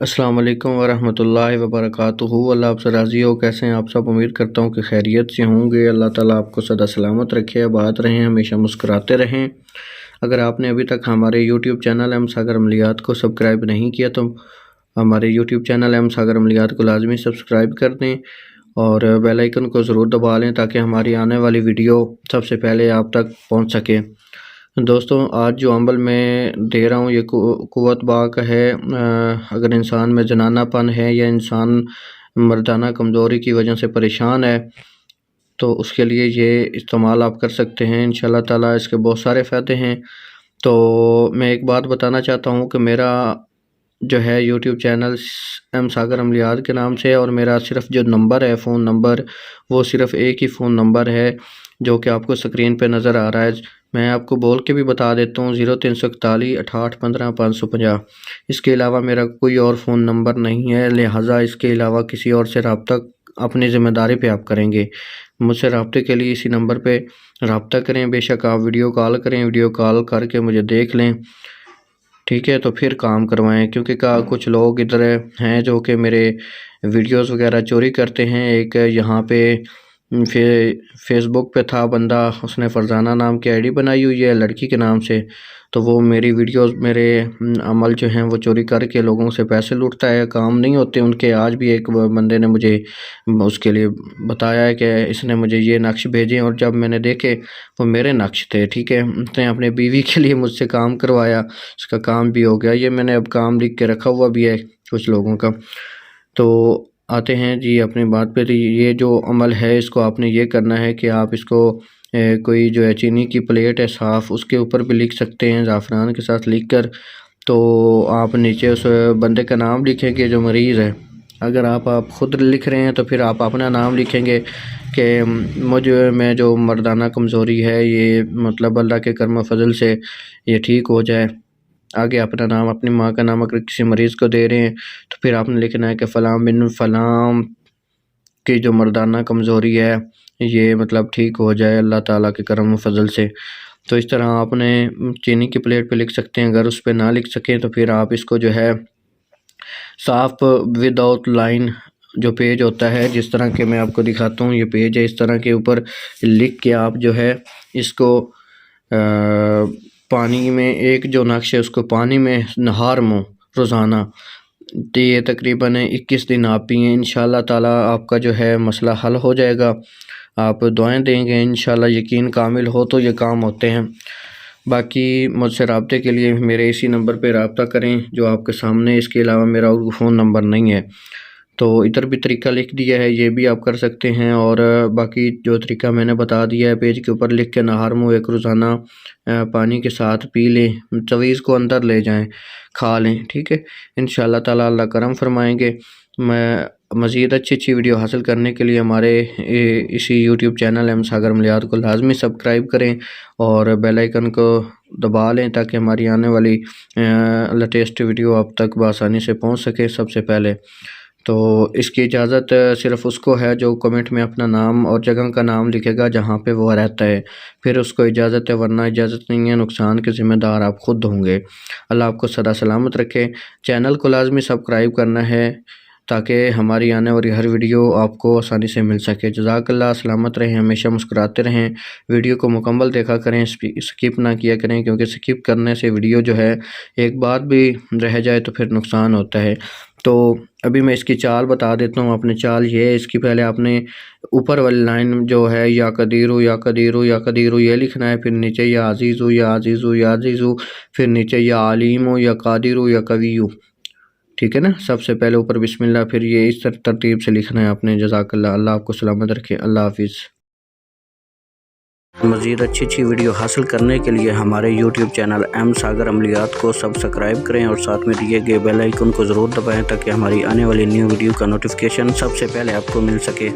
السلام علیکم ورحمۃ اللہ وبرکاتہ۔ اللہ آپ سے راضی ہو، کیسے ہیں آپ سب؟ امید کرتا ہوں کہ خیریت سے ہوں گے۔ اللہ تعالیٰ آپ کو سدا سلامت رکھے، آباد رہیں، ہمیشہ مسکراتے رہیں۔ اگر آپ نے ابھی تک ہمارے یوٹیوب چینل ایم ساگر عملیات کو سبسکرائب نہیں کیا تو ہمارے یوٹیوب چینل ایم ساگر عملیات کو لازمی سبسکرائب کر دیں اور بیل آئیکن کو ضرور دبا لیں تاکہ ہماری آنے والی ویڈیو سب سے پہلے آپ تک پہنچ سکے۔ دوستوں، آج جو عمل میں دے رہا ہوں یہ قوت با کا ہے۔ اگر انسان میں زنانہ پن ہے یا انسان مردانہ کمزوری کی وجہ سے پریشان ہے تو اس کے لیے یہ استعمال آپ کر سکتے ہیں۔ انشاءاللہ تعالیٰ اس کے بہت سارے فائدے ہیں۔ تو میں ایک بات بتانا چاہتا ہوں کہ میرا جو ہے یوٹیوب چینل ایم ساگر عملیات کے نام سے، اور میرا صرف جو نمبر ہے فون نمبر وہ صرف ایک ہی فون نمبر ہے جو کہ آپ کو سکرین پہ نظر آ رہا ہے۔ میں آپ کو بول کے بھی بتا دیتا ہوں، 0341 68 15 550۔ اس کے علاوہ میرا کوئی اور فون نمبر نہیں ہے، لہٰذا اس کے علاوہ کسی اور سے رابطہ اپنی ذمہ داری پہ آپ کریں گے۔ مجھ سے رابطے کے لیے اسی نمبر پہ رابطہ کریں۔ بے شک آپ ویڈیو کال کریں، ویڈیو کال کر کے مجھے دیکھ لیں، ٹھیک ہے؟ تو پھر کام کروائیں، کیونکہ کچھ لوگ ادھر ہیں جو کہ میرے ویڈیوز وغیرہ چوری کرتے ہیں۔ ایک یہاں پہ فیس بک پہ تھا بندہ، اس نے فرزانہ نام کی آئی ڈی بنائی ہوئی ہے لڑکی کے نام سے، تو وہ میری ویڈیوز، میرے عمل جو ہیں وہ چوری کر کے لوگوں سے پیسے لوٹتا ہے، کام نہیں ہوتے ان کے۔ آج بھی ایک بندے نے مجھے اس کے لیے بتایا ہے کہ اس نے مجھے یہ نقش بھیجے، اور جب میں نے دیکھے وہ میرے نقش تھے، ٹھیک ہے؟ اس نے اپنے بیوی کے لیے مجھ سے کام کروایا، اس کا کام بھی ہو گیا۔ یہ میں نے اب کام لکھ کے رکھا ہوا بھی ہے کچھ لوگوں کا۔ تو آتے ہیں جی اپنی بات پہ۔ یہ جو عمل ہے اس کو آپ نے یہ کرنا ہے کہ آپ اس کو کوئی جو ہے چینی کی پلیٹ ہے صاف، اس کے اوپر بھی لکھ سکتے ہیں زعفران کے ساتھ لکھ کر۔ تو آپ نیچے اس بندے کا نام لکھیں گے جو مریض ہے۔ اگر آپ خود لکھ رہے ہیں تو پھر آپ اپنا نام لکھیں گے کہ میں جو مردانہ کمزوری ہے یہ مطلب اللہ کے کرم و فضل سے یہ ٹھیک ہو جائے۔ آگے اپنا نام، اپنی ماں کا نام اگر کسی مریض کو دے رہے ہیں تو پھر آپ نے لکھنا ہے کہ فلاں بن فلاں کی جو مردانہ کمزوری ہے یہ مطلب ٹھیک ہو جائے اللہ تعالیٰ کے کرم و فضل سے۔ تو اس طرح آپ نے چینی کی پلیٹ پہ لکھ سکتے ہیں۔ اگر اس پہ نہ لکھ سکیں تو پھر آپ اس کو جو ہے صاف ود آؤٹ لائن جو پیج ہوتا ہے، جس طرح کہ میں آپ کو دکھاتا ہوں، یہ پیج ہے، اس طرح کے اوپر لکھ کے آپ جو ہے اس کو پانی میں، ایک جو نقش ہے اس کو پانی میں نہار مو روزانہ، یہ تقریباً 21 دن آپ پئیں۔ انشاءاللہ تعالیٰ آپ کا جو ہے مسئلہ حل ہو جائے گا۔ آپ دعائیں دیں گے انشاءاللہ، یقین کامل ہو تو یہ کام ہوتے ہیں۔ باقی مجھ سے رابطے کے لیے میرے اسی نمبر پہ رابطہ کریں جو آپ کے سامنے، اس کے علاوہ میرا فون نمبر نہیں ہے۔ تو ادھر بھی طریقہ لکھ دیا ہے، یہ بھی آپ کر سکتے ہیں۔ اور باقی جو طریقہ میں نے بتا دیا ہے پیج کے اوپر لکھ کے، نہار منہ ایک روزانہ پانی کے ساتھ پی لیں، تویز کو اندر لے جائیں، کھا لیں، ٹھیک ہے؟ انشاءاللہ تعالیٰ اللہ کرم فرمائیں گے۔ میں مزید اچھی ویڈیو حاصل کرنے کے لیے ہمارے اسی یوٹیوب چینل ایم ساگر عملیات کو لازمی سبسکرائب کریں اور بیل آئیکن کو دبا لیں تاکہ ہماری آنے والی لیٹسٹ ویڈیو آپ تک بآسانی سے پہنچ سکے سب سے پہلے۔ تو اس کی اجازت صرف اس کو ہے جو کمنٹ میں اپنا نام اور جگہ کا نام لکھے گا جہاں پہ وہ رہتا ہے، پھر اس کو اجازت ہے، ورنہ اجازت نہیں ہے۔ نقصان کے ذمہ دار آپ خود ہوں گے۔ اللہ آپ کو سدا سلامت رکھے۔ چینل کو لازمی سبسکرائب کرنا ہے تاکہ ہماری آنے والی ہر ویڈیو آپ کو آسانی سے مل سکے۔ جزاک اللہ، سلامت رہیں، ہمیشہ مسکراتے رہیں۔ ویڈیو کو مکمل دیکھا کریں، سکپ نہ کیا کریں، کیونکہ سکپ کرنے سے ویڈیو جو ہے ایک بات بھی رہ جائے تو پھر نقصان ہوتا ہے۔ تو ابھی میں اس کی چال بتا دیتا ہوں۔ اپنی چال یہ ہے، اس کی پہلے آپ نے اوپر والی لائن جو ہے یا قدیرو یا قدیرو یا قدیرو یہ لکھنا ہے، پھر نیچے یا عزیزو یا عزیزو یا عزیزو، پھر نیچے یا علیمو یا قادرو یا قویو، ٹھیک ہے نا؟ سب سے پہلے اوپر بسم اللہ، پھر یہ اس ترتیب سے لکھنا ہے آپ نے۔ جزاک اللہ، اللہ آپ کو سلامت رکھے، اللہ حافظ۔ مزید اچھی ویڈیو حاصل کرنے کے لیے ہمارے یوٹیوب چینل ایم ساگر عملیات کو سبسکرائب کریں اور ساتھ میں دیے گئے بیل آئیکن کو ضرور دبائیں تاکہ ہماری آنے والی نیو ویڈیو کا نوٹیفیکیشن سب سے پہلے آپ کو مل سکے۔